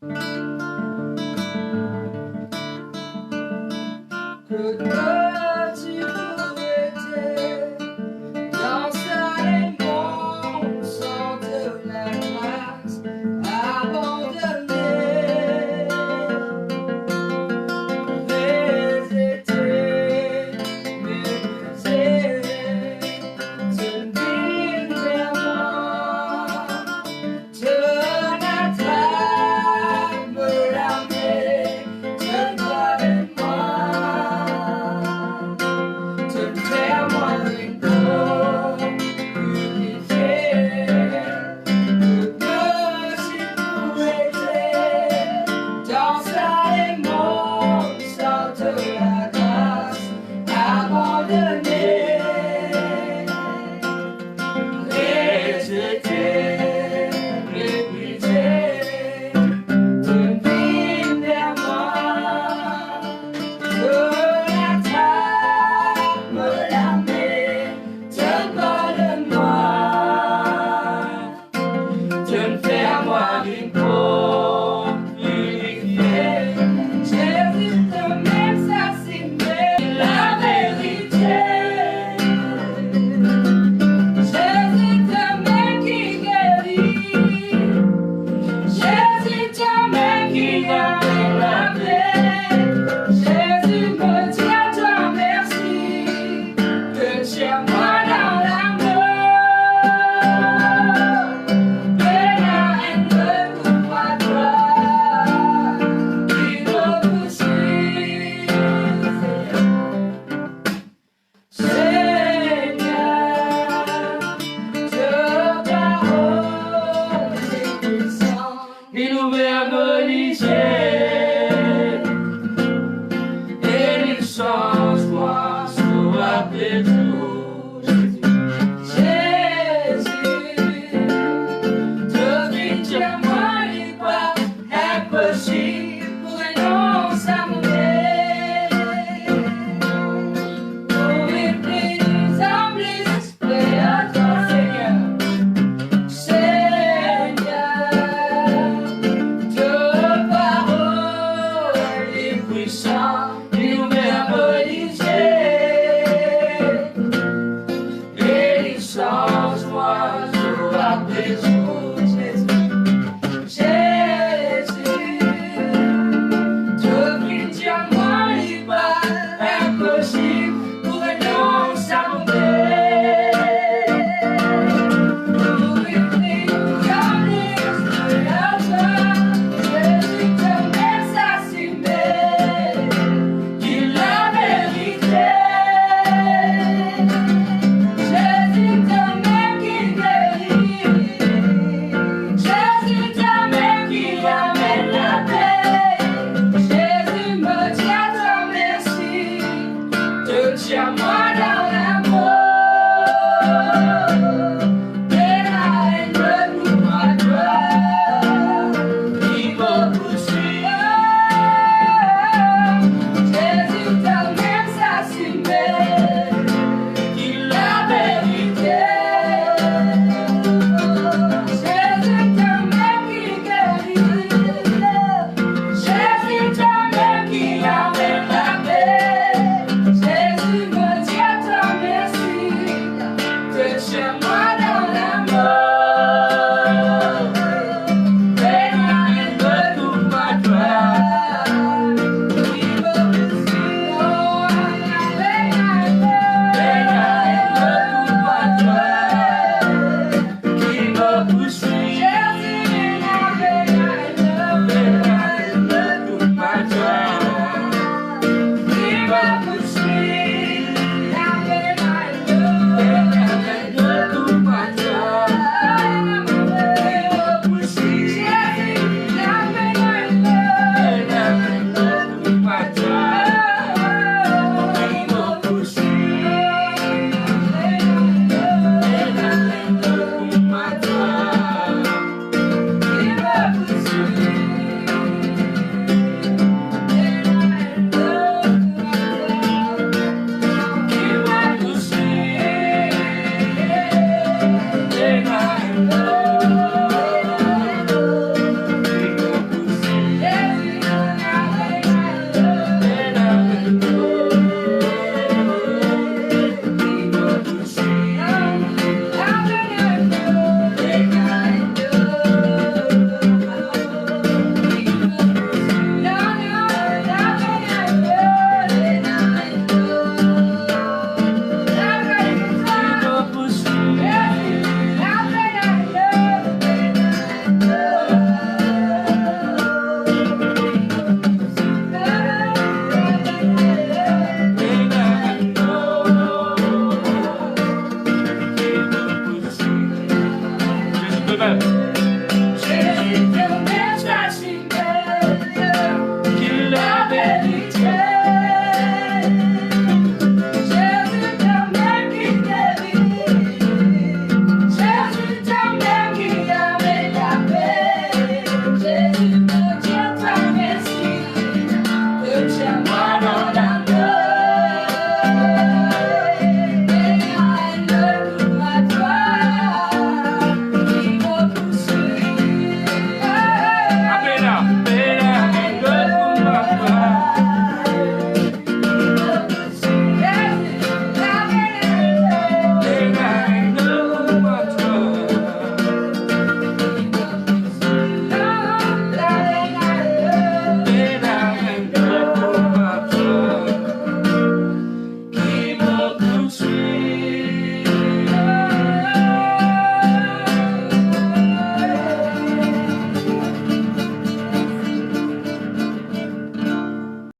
Que tu pourrais dans sa démon sans de la grâce abandonnée, résister, m'épuiser, te dire vers moi, te n'attrape, me l'armer, te dois de moi, te faire moi une peau purifiée, que si pourrais dans sa démon sans de la grâce abandonnée, rejeté, méprisé, tu viens vers moi, je l'attrape, me l'armer, te donne moi, tu me fais à moi une peau purifiée. Jésus te met ça c'est la vérité. Jésus te met qui guérit. Jésus te met qui donne la paix. Jésus me dit à toi merci. Que tu es moi dans l'amour. Et la haine me couvre à toi. Il me poursuit. Seigneur, te parole est puissant. Il ouvre mon lycée.